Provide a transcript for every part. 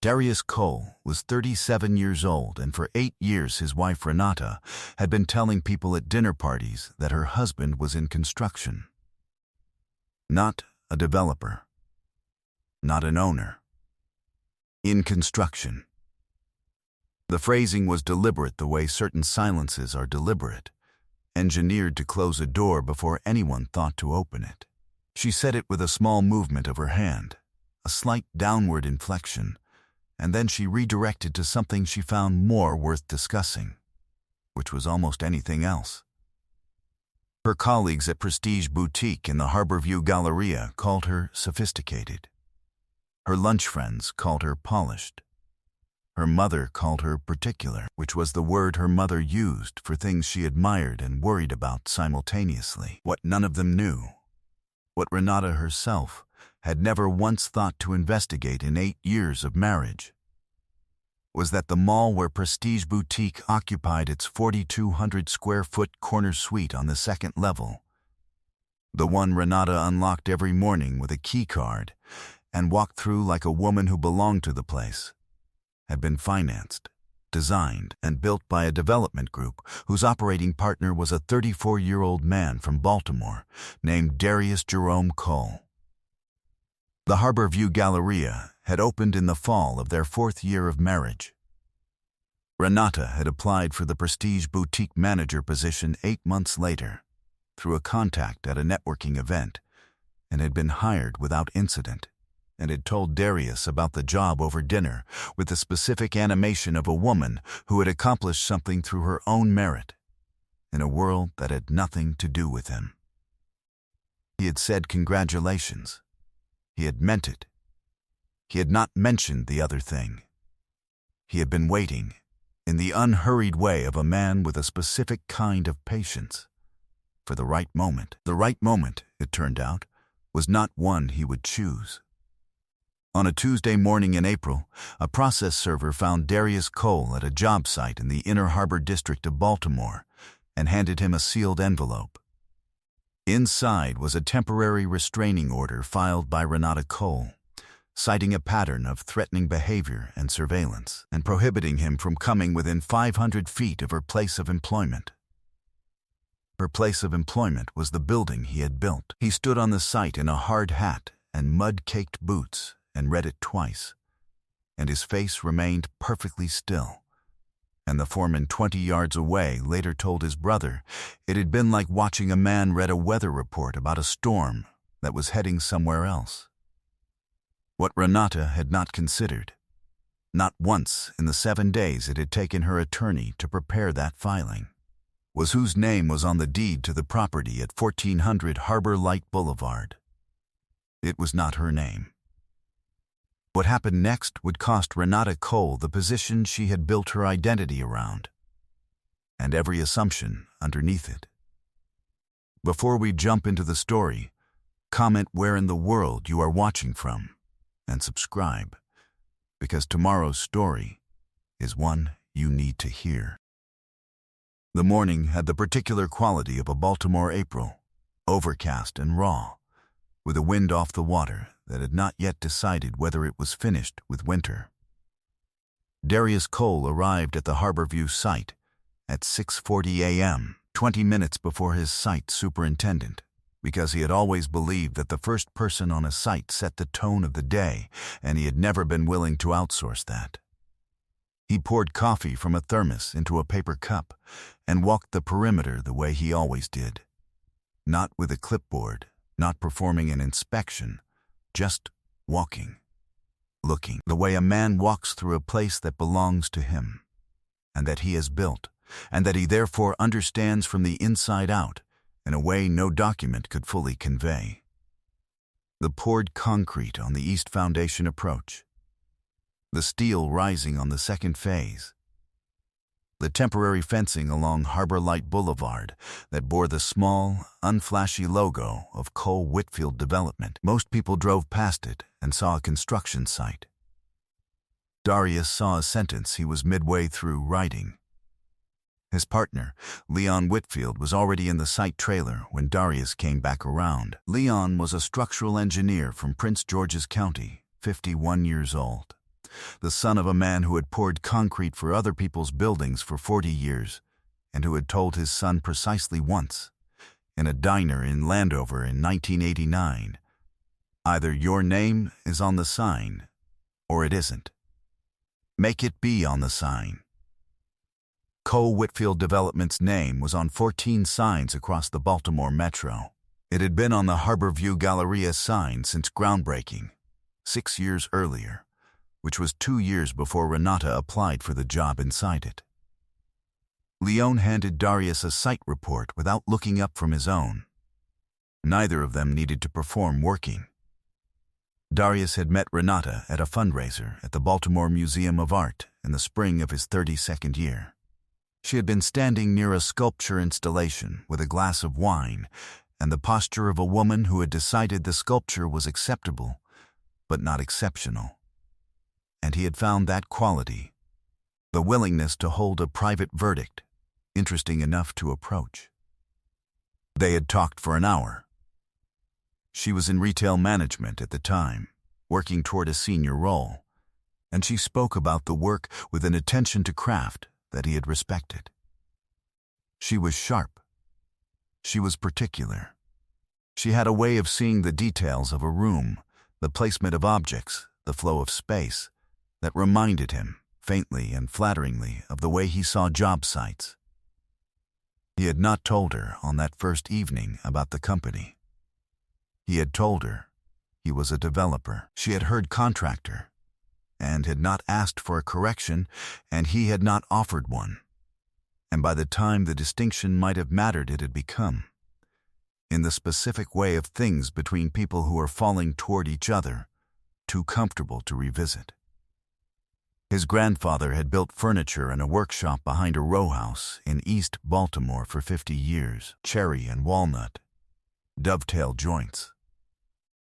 Darius Cole was 37 years old, and for 8 years his wife Renata had been telling people at dinner parties that her husband was in construction. Not a developer. Not an owner. In construction. The phrasing was deliberate the way certain silences are deliberate, engineered to close a door before anyone thought to open it. She said it with a small movement of her hand, a slight downward inflection, and then she redirected to something she found more worth discussing, which was almost anything else. Her colleagues at Prestige Boutique in the Harborview Galleria called her sophisticated. Her lunch friends called her polished. Her mother called her particular, which was the word her mother used for things she admired and worried about simultaneously. What none of them knew, what Renata herself had never once thought to investigate in 8 years of marriage, was that the mall where Prestige Boutique occupied its 4,200-square-foot corner suite on the second level, the one Renata unlocked every morning with a key card and walked through like a woman who belonged to the place, had been financed, designed, and built by a development group whose operating partner was a 34-year-old man from Baltimore named Darius Jerome Cole. The Harborview Galleria had opened in the fall of their 4th year of marriage. Renata had applied for the Prestige Boutique manager position 8 months later, through a contact at a networking event, and had been hired without incident, and had told Darius about the job over dinner with the specific animation of a woman who had accomplished something through her own merit, in a world that had nothing to do with him. He had said congratulations. He had meant it. He had not mentioned the other thing. He had been waiting, in the unhurried way of a man with a specific kind of patience, for the right moment. The right moment, it turned out, was not one he would choose. On a Tuesday morning in April, a process server found Darius Cole at a job site in the Inner Harbor district of Baltimore and handed him a sealed envelope. Inside was a temporary restraining order filed by Renata Cole, citing a pattern of threatening behavior and surveillance, and prohibiting him from coming within 500 feet of her place of employment. Her place of employment was the building he had built. He stood on the site in a hard hat and mud-caked boots and read it twice, and his face remained perfectly still. And the foreman 20 yards away later told his brother it had been like watching a man read a weather report about a storm that was heading somewhere else. What Renata had not considered, not once in the 7 days it had taken her attorney to prepare that filing, was whose name was on the deed to the property at 1400 Harbor Light Boulevard. It was not her name. What happened next would cost Renata Cole the position she had built her identity around, and every assumption underneath it. Before we jump into the story, comment where in the world you are watching from, and subscribe, because tomorrow's story is one you need to hear. The morning had the particular quality of a Baltimore April, overcast and raw, with a wind off the water that had not yet decided whether it was finished with winter. Darius Cole arrived at the Harborview site at 6:40 a.m., 20 minutes before his site superintendent, because he had always believed that the first person on a site set the tone of the day, and he had never been willing to outsource that. He poured coffee from a thermos into a paper cup and walked the perimeter the way he always did, not with a clipboard, not performing an inspection, just walking, looking, the way a man walks through a place that belongs to him, and that he has built, and that he therefore understands from the inside out in a way no document could fully convey. The poured concrete on the east foundation approach, the steel rising on the second phase, the temporary fencing along Harbor Light Boulevard that bore the small, unflashy logo of Cole Whitfield Development. Most people drove past it and saw a construction site. Darius saw a sentence he was midway through writing. His partner, Leon Whitfield, was already in the site trailer when Darius came back around. Leon was a structural engineer from Prince George's County, 51 years old. the son of a man who had poured concrete for other people's buildings for 40 years, and who had told his son precisely once, in a diner in Landover in 1989, "Either your name is on the sign, or it isn't. Make it be on the sign." Cole Whitfield Development's name was on 14 signs across the Baltimore Metro. It had been on the Harborview Galleria sign since groundbreaking, 6 years earlier, which was 2 years before Renata applied for the job inside it. Leone handed Darius a site report without looking up from his own. Neither of them needed to perform working. Darius had met Renata at a fundraiser at the Baltimore Museum of Art in the spring of his 32nd year. She had been standing near a sculpture installation with a glass of wine and the posture of a woman who had decided the sculpture was acceptable, but not exceptional. And he had found that quality, the willingness to hold a private verdict, interesting enough to approach. They had talked for an hour. She was in retail management at the time, working toward a senior role, and she spoke about the work with an attention to craft that he had respected. She was sharp. She was particular. She had a way of seeing the details of a room, the placement of objects, the flow of space, that reminded him, faintly and flatteringly, of the way he saw job sites. He had not told her on that first evening about the company. He had told her he was a developer. She had heard contractor, and had not asked for a correction, and he had not offered one. And by the time the distinction might have mattered, it had become, in the specific way of things between people who are falling toward each other, too comfortable to revisit. His grandfather had built furniture in a workshop behind a row house in East Baltimore for 50 years, cherry and walnut, dovetail joints,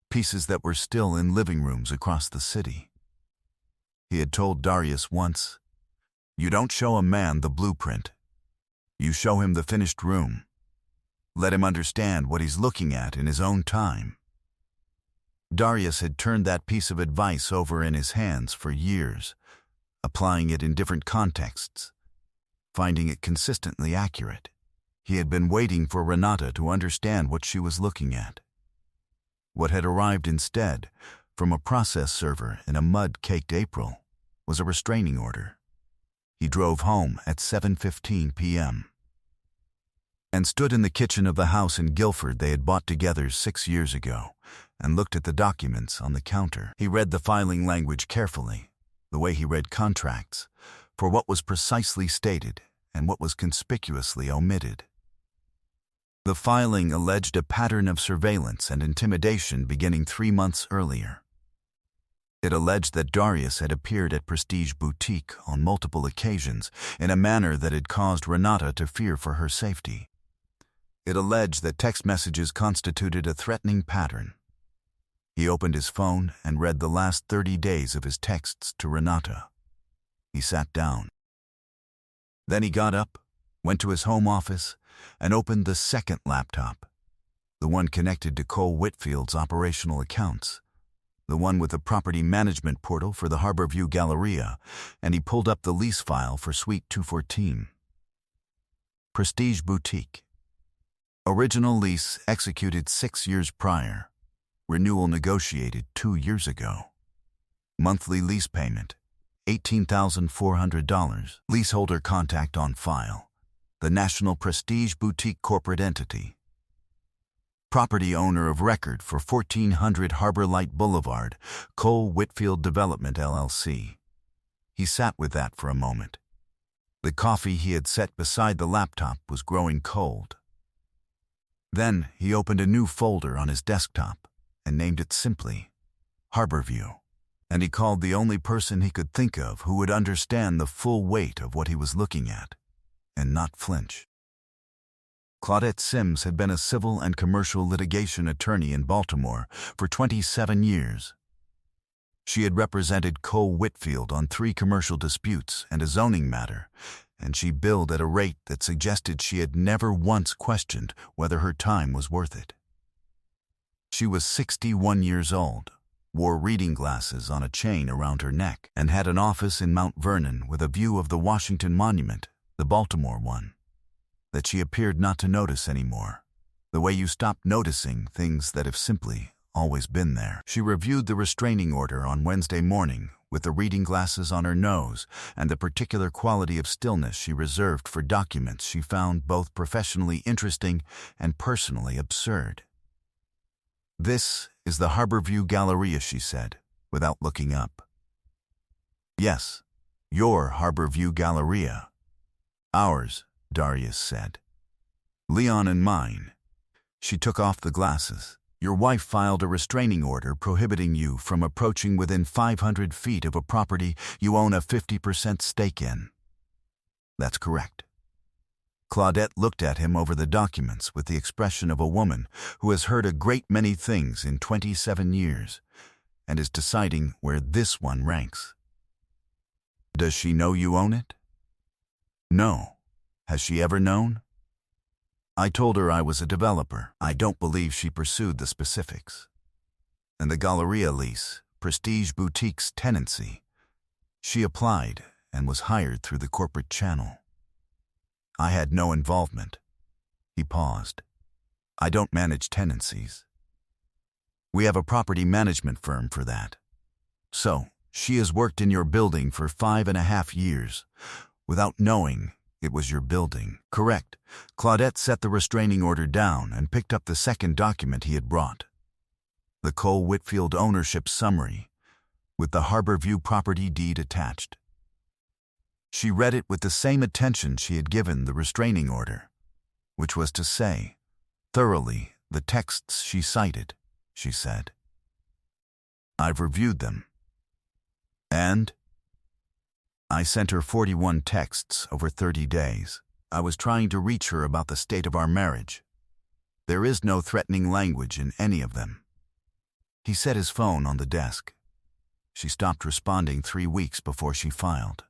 pieces that were still in living rooms across the city. He had told Darius once, "You don't show a man the blueprint. You show him the finished room. Let him understand what he's looking at in his own time." Darius had turned that piece of advice over in his hands for years, applying it in different contexts, finding it consistently accurate. He had been waiting for Renata to understand what she was looking at. What had arrived instead, from a process server in a mud-caked April, was a restraining order. He drove home at 7:15 p.m. and stood in the kitchen of the house in Guilford they had bought together 6 years ago and looked at the documents on the counter. He read the filing language carefully, the way he read contracts, for what was precisely stated and what was conspicuously omitted. The filing alleged a pattern of surveillance and intimidation beginning 3 months earlier. It alleged that Darius had appeared at Prestige Boutique on multiple occasions in a manner that had caused Renata to fear for her safety. It alleged that text messages constituted a threatening pattern. He opened his phone and read the last 30 days of his texts to Renata. He sat down. Then he got up, went to his home office, and opened the second laptop, the one connected to Cole Whitfield's operational accounts, the one with the property management portal for the Harborview Galleria, and he pulled up the lease file for Suite 214. Prestige Boutique. Original lease executed 6 years prior. Renewal negotiated 2 years ago. Monthly lease payment, $18,400. Leaseholder contact on file, the National Prestige Boutique corporate entity. Property owner of record for 1400 Harbor Light Boulevard, Cole Whitfield Development, LLC. He sat with that for a moment. The coffee he had set beside the laptop was growing cold. Then he opened a new folder on his desktop and named it simply Harborview, and he called the only person he could think of who would understand the full weight of what he was looking at and not flinch. Claudette Sims had been a civil and commercial litigation attorney in Baltimore for 27 years. She had represented Cole Whitfield on 3 commercial disputes and a zoning matter, and she billed at a rate that suggested she had never once questioned whether her time was worth it. She was 61 years old, wore reading glasses on a chain around her neck, and had an office in Mount Vernon with a view of the Washington Monument, the Baltimore one, that she appeared not to notice anymore, the way you stop noticing things that have simply always been there. She reviewed the restraining order on Wednesday morning with the reading glasses on her nose and the particular quality of stillness she reserved for documents she found both professionally interesting and personally absurd. "This is the Harborview Galleria," she said, without looking up. "Yes, your Harborview Galleria." "Ours," Darius said. "Leon and mine." She took off the glasses. "Your wife filed a restraining order prohibiting you from approaching within 500 feet of a property you own a 50% stake in." "That's correct." Claudette looked at him over the documents with the expression of a woman who has heard a great many things in 27 years and is deciding where this one ranks. "Does she know you own it?" "No. Has she ever known?" "I told her I was a developer." I don't believe she pursued the specifics. "And the Galleria lease, Prestige Boutique's tenancy. She applied and was hired through the corporate channel." "I had no involvement." He paused. "I don't manage tenancies. We have a property management firm for that." "So, she has worked in your building for 5.5 years, without knowing it was your building." "Correct." Claudette set the restraining order down and picked up the second document he had brought. The Cole Whitfield ownership summary, with the Harborview property deed attached. She read it with the same attention she had given the restraining order, which was to say, thoroughly the texts she cited, she said. "I've reviewed them." "And?" "I sent her 41 texts over 30 days. I was trying to reach her about the state of our marriage. There is no threatening language in any of them." He set his phone on the desk. She stopped responding 3 weeks before she filed.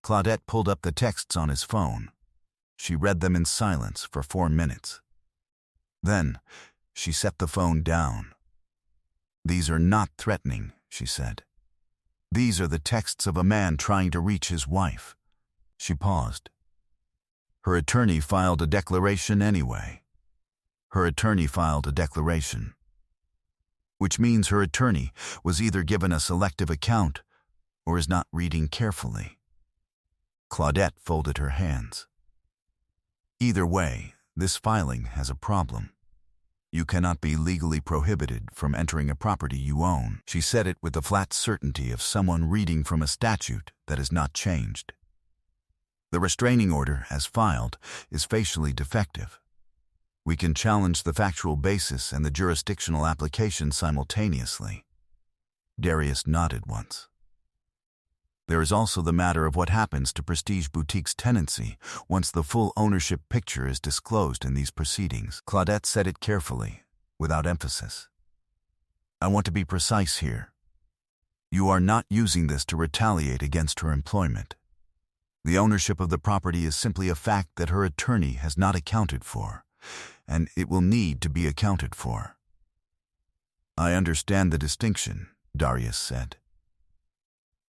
Claudette pulled up the texts on his phone. She read them in silence for 4 minutes. Then, she set the phone down. "These are not threatening," she said. "These are the texts of a man trying to reach his wife." She paused. "Her attorney filed a declaration anyway." Her attorney filed a declaration. Which means her attorney was either given a selective account or is not reading carefully. Claudette folded her hands. "Either way, this filing has a problem. You cannot be legally prohibited from entering a property you own." She said it with the flat certainty of someone reading from a statute that has not changed. "The restraining order, as filed, is facially defective. We can challenge the factual basis and the jurisdictional application simultaneously." Darius nodded once. "There is also the matter of what happens to Prestige Boutique's tenancy once the full ownership picture is disclosed in these proceedings." Claudette said it carefully, without emphasis. "I want to be precise here. You are not using this to retaliate against her employment. The ownership of the property is simply a fact that her attorney has not accounted for, and it will need to be accounted for." "I understand the distinction," Darius said.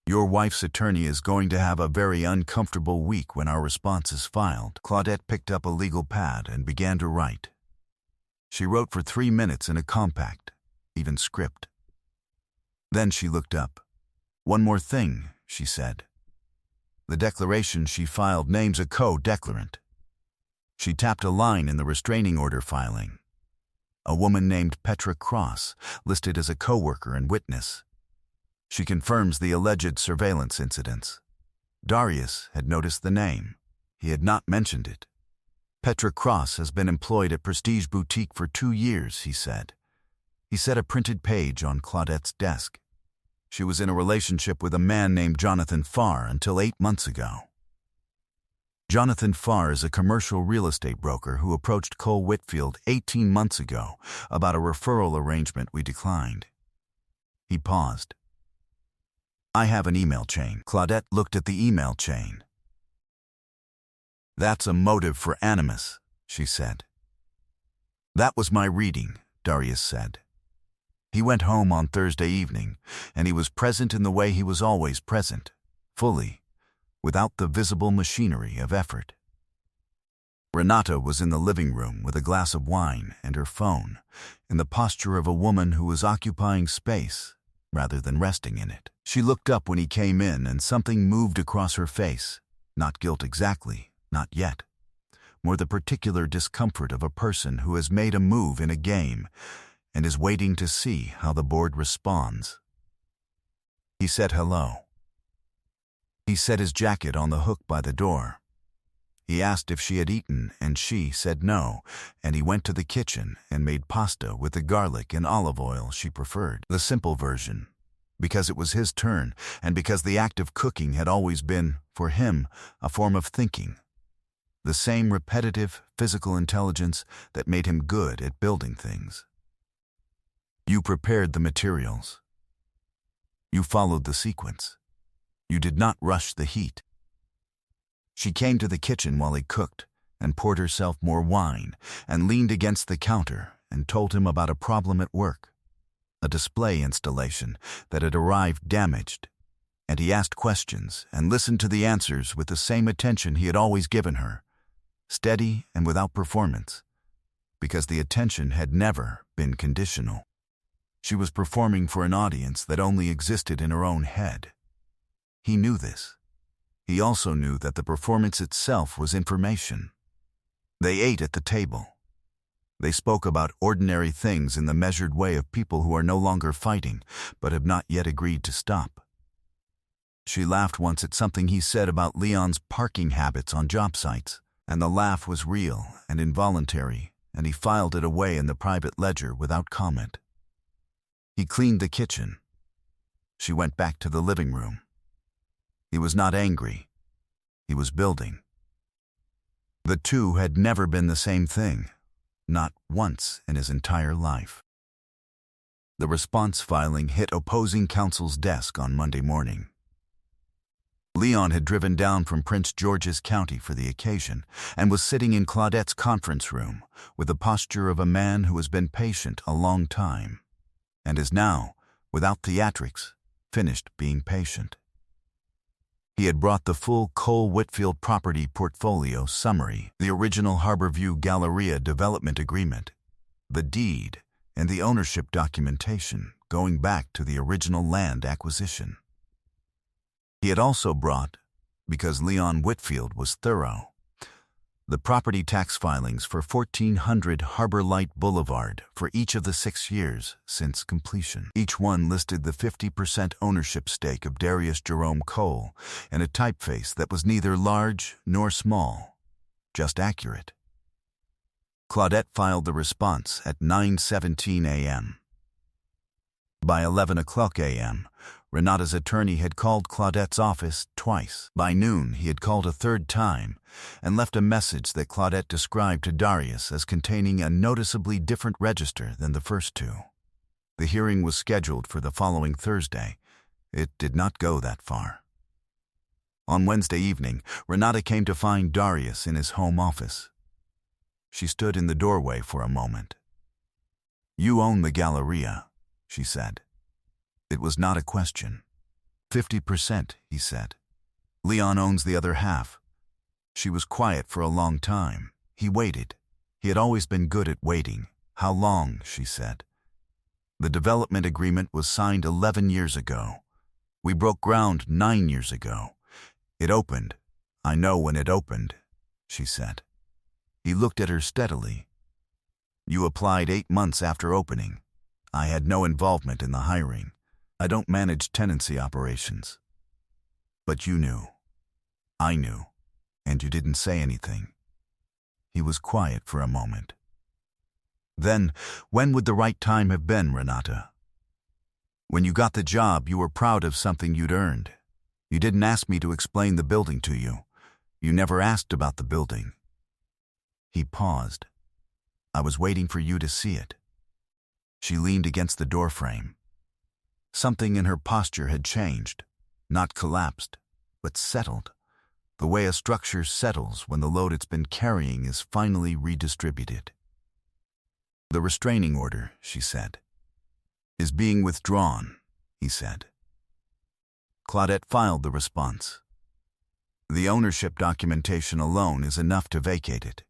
"Your wife's attorney is going to have a very uncomfortable week when our response is filed." Claudette picked up a legal pad and began to write. She wrote for 3 minutes in a compact, even script. Then she looked up. "One more thing," she said. "The declaration she filed names a co-declarant." She tapped a line in the restraining order filing. A woman named Petra Cross, listed as a co-worker and witness. She confirms the alleged surveillance incidents. Darius had noticed the name. He had not mentioned it. "Petra Cross has been employed at Prestige Boutique for 2 years, he said. He set a printed page on Claudette's desk. She was in a relationship with a man named Jonathan Farr until 8 months ago. Jonathan Farr is a commercial real estate broker who approached Cole Whitfield 18 months ago about a referral arrangement we declined." He paused. "I have an email chain." Claudette looked at the email chain. "That's a motive for animus," she said. "That was my reading," Darius said. He went home on Thursday evening, and he was present in the way he was always present, fully, without the visible machinery of effort. Renata was in the living room with a glass of wine and her phone, in the posture of a woman who was occupying space rather than resting in it. She looked up when he came in, and something moved across her face. Not guilt exactly, not yet. More the particular discomfort of a person who has made a move in a game and is waiting to see how the board responds. He said hello. He set his jacket on the hook by the door. He asked if she had eaten, and she said no, and he went to the kitchen and made pasta with the garlic and olive oil she preferred, the simple version, because it was his turn, and because the act of cooking had always been, for him, a form of thinking. The same repetitive, physical intelligence that made him good at building things. You prepared the materials. You followed the sequence. You did not rush the heat. She came to the kitchen while he cooked and poured herself more wine and leaned against the counter and told him about a problem at work, a display installation that had arrived damaged, and he asked questions and listened to the answers with the same attention he had always given her, steady and without performance, because the attention had never been conditional. She was performing for an audience that only existed in her own head. He knew this. He also knew that the performance itself was information. They ate at the table. They spoke about ordinary things in the measured way of people who are no longer fighting, but have not yet agreed to stop. She laughed once at something he said about Leon's parking habits on job sites, and the laugh was real and involuntary, and he filed it away in the private ledger without comment. He cleaned the kitchen. She went back to the living room. He was not angry. He was building. The two had never been the same thing, not once in his entire life. The response filing hit opposing counsel's desk on Monday morning. Leon had driven down from Prince George's County for the occasion and was sitting in Claudette's conference room with the posture of a man who has been patient a long time and is now, without theatrics, finished being patient. He had brought the full Cole Whitfield property portfolio summary, the original Harborview Galleria development agreement, the deed, and the ownership documentation going back to the original land acquisition. He had also brought, because Leon Whitfield was thorough, the property tax filings for 1400 Harbor Light Boulevard for each of the 6 years since completion. Each one listed the 50% ownership stake of Darius Jerome Cole in a typeface that was neither large nor small, just accurate. Claudette filed the response at 9:17 a.m. By 11 o'clock a.m., Renata's attorney had called Claudette's office twice. By noon, he had called a third time and left a message that Claudette described to Darius as containing a noticeably different register than the first two. The hearing was scheduled for the following Thursday. It did not go that far. On Wednesday evening, Renata came to find Darius in his home office. She stood in the doorway for a moment. "You own the Galleria," she said. It was not a question. 50%, he said. Leon owns the other half. She was quiet for a long time. He waited. He had always been good at waiting. How long, she said. The development agreement was signed 11 years ago. We broke ground 9 years ago. It opened. I know when it opened, she said. He looked at her steadily. You applied 8 months after opening. I had no involvement in the hiring. I don't manage tenancy operations. But you knew. I knew. And you didn't say anything. He was quiet for a moment. Then, when would the right time have been, Renata? When you got the job, you were proud of something you'd earned. You didn't ask me to explain the building to you. You never asked about the building. He paused. I was waiting for you to see it. She leaned against the doorframe. Something in her posture had changed, not collapsed, but settled, the way a structure settles when the load it's been carrying is finally redistributed. The restraining order, she said. "Is being withdrawn," he said. Claudette filed the response. "The ownership documentation alone is enough to vacate it.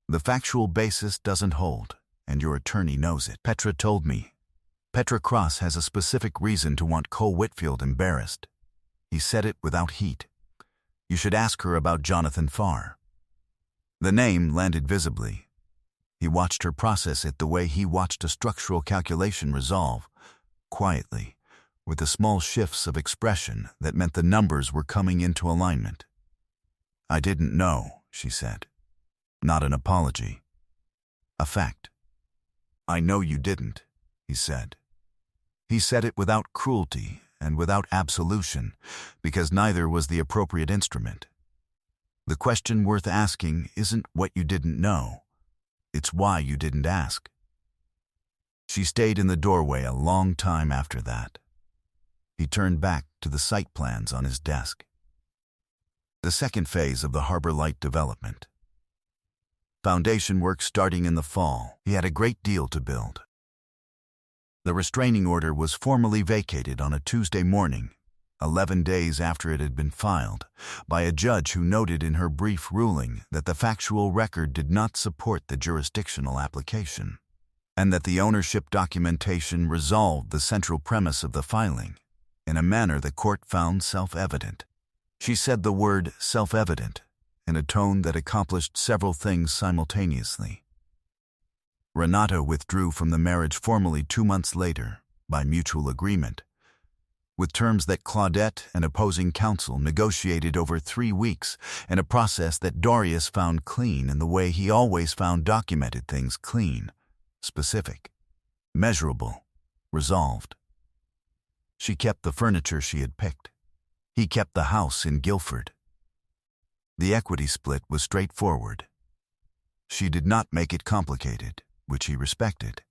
The factual basis doesn't hold, and your attorney knows it." Petra told me. "Petra Cross has a specific reason to want Cole Whitfield embarrassed." He said it without heat. "You should ask her about Jonathan Farr." The name landed visibly. He watched her process it the way he watched a structural calculation resolve, quietly, with the small shifts of expression that meant the numbers were coming into alignment. "I didn't know," she said. Not an apology. A fact. "I know you didn't," he said. He said it without cruelty and without absolution, because neither was the appropriate instrument. The question worth asking isn't what you didn't know. It's why you didn't ask. She stayed in the doorway a long time after that. He turned back to the site plans on his desk. The second phase of the Harbor Light development. Foundation work starting in the fall. He had a great deal to build. The restraining order was formally vacated on a Tuesday morning, 11 days after it had been filed, by a judge who noted in her brief ruling that the factual record did not support the jurisdictional application, and that the ownership documentation resolved the central premise of the filing, in a manner the court found self-evident. She said the word self-evident in a tone that accomplished several things simultaneously. Renata withdrew from the marriage formally 2 months later, by mutual agreement, with terms that Claudette and opposing counsel negotiated over 3 weeks in a process that Darius found clean in the way he always found documented things clean, specific, measurable, resolved. She kept the furniture she had picked. He kept the house in Guilford. The equity split was straightforward. She did not make it complicated, which he respected,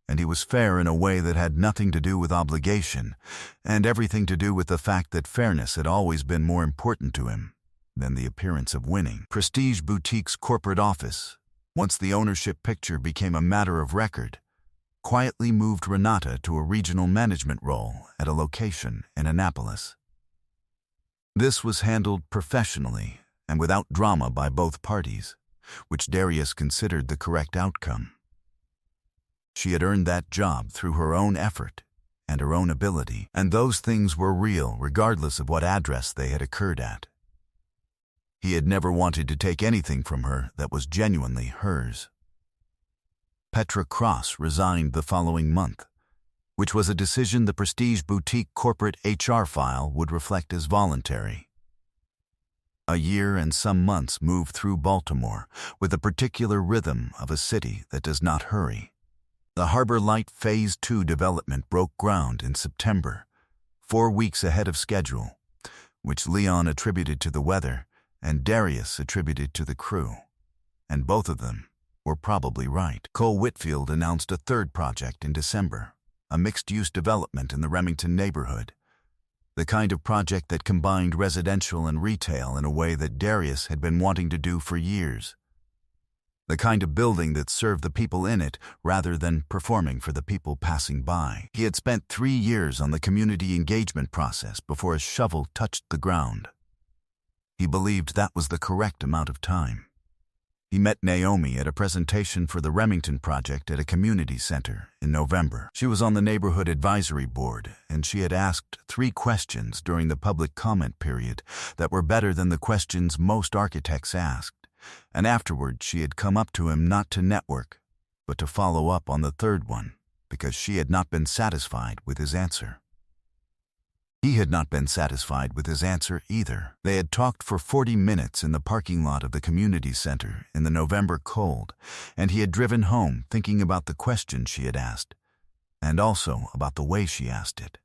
and he was fair in a way that had nothing to do with obligation and everything to do with the fact that fairness had always been more important to him than the appearance of winning. Prestige Boutique's corporate office, once the ownership picture became a matter of record, quietly moved Renata to a regional management role at a location in Annapolis. This was handled professionally and without drama by both parties, which Darius considered the correct outcome. She had earned that job through her own effort and her own ability, and those things were real regardless of what address they had occurred at. He had never wanted to take anything from her that was genuinely hers. Petra Cross resigned the following month, which was a decision the Prestige Boutique corporate HR file would reflect as voluntary. A year and some months moved through Baltimore with the particular rhythm of a city that does not hurry. The Harbor Light Phase 2 development broke ground in September, 4 weeks ahead of schedule, which Leon attributed to the weather and Darius attributed to the crew, and both of them were probably right. Cole Whitfield announced a third project in December, a mixed-use development in the Remington neighborhood, the kind of project that combined residential and retail in a way that Darius had been wanting to do for years. The kind of building that served the people in it rather than performing for the people passing by. He had spent 3 years on the community engagement process before a shovel touched the ground. He believed that was the correct amount of time. He met Naomi at a presentation for the Remington project at a community center in November. She was on the neighborhood advisory board, and she had asked 3 questions during the public comment period that were better than the questions most architects asked, and afterward she had come up to him not to network, but to follow up on the third one, because she had not been satisfied with his answer. He had not been satisfied with his answer either. They had talked for 40 minutes in the parking lot of the community center in the November cold, and he had driven home thinking about the question she had asked, and also about the way she asked it.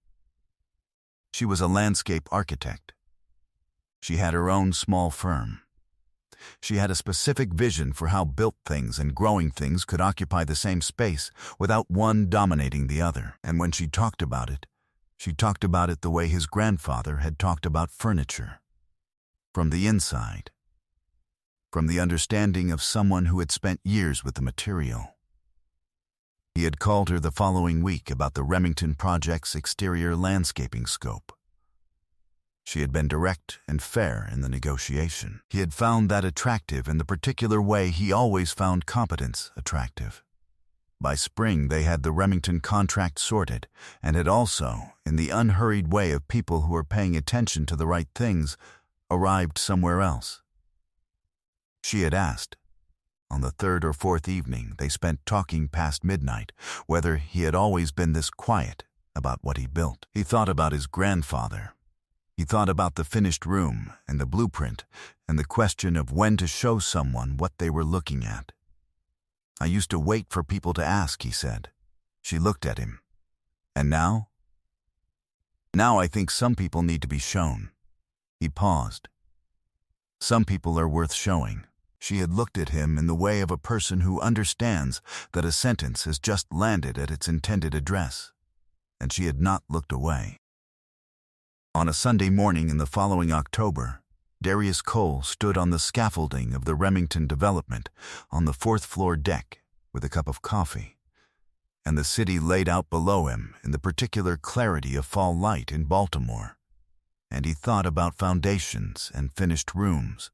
She was a landscape architect. She had her own small firm. She had a specific vision for how built things and growing things could occupy the same space without one dominating the other, and when she talked about it, she talked about it the way his grandfather had talked about furniture, from the inside, from the understanding of someone who had spent years with the material. He had called her the following week about the Remington project's exterior landscaping scope. She had been direct and fair in the negotiation. He had found that attractive in the particular way he always found competence attractive. By spring, they had the Remington contract sorted, and had also, in the unhurried way of people who are paying attention to the right things, arrived somewhere else. She had asked. On the third or fourth evening, they spent talking past midnight, whether he had always been this quiet about what he built. He thought about his grandfather. He thought about the finished room and the blueprint and the question of when to show someone what they were looking at. I used to wait for people to ask, he said. She looked at him. And now? Now I think some people need to be shown. He paused. Some people are worth showing. She had looked at him in the way of a person who understands that a sentence has just landed at its intended address, and she had not looked away. On a Sunday morning in the following October, Darius Cole stood on the scaffolding of the Remington development on the fourth-floor deck with a cup of coffee, and the city laid out below him in the particular clarity of fall light in Baltimore, and he thought about foundations and finished rooms,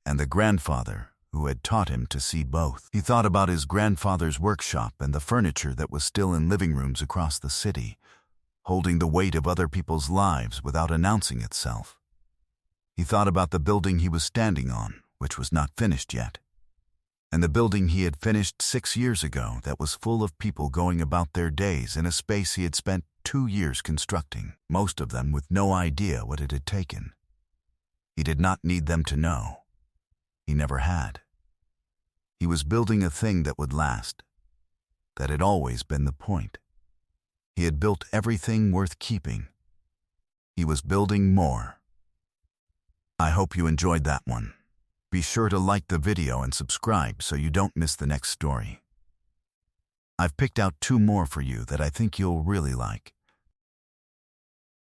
and the grandfather who had taught him to see both. He thought about his grandfather's workshop and the furniture that was still in living rooms across the city, holding the weight of other people's lives without announcing itself. He thought about the building he was standing on, which was not finished yet, and the building he had finished 6 years ago that was full of people going about their days in a space he had spent 2 years constructing, most of them with no idea what it had taken. He did not need them to know. He never had. He was building a thing that would last. That had always been the point. He had built everything worth keeping. He was building more. I hope you enjoyed that one. Be sure to like the video and subscribe so you don't miss the next story. I've picked out 2 more for you that I think you'll really like.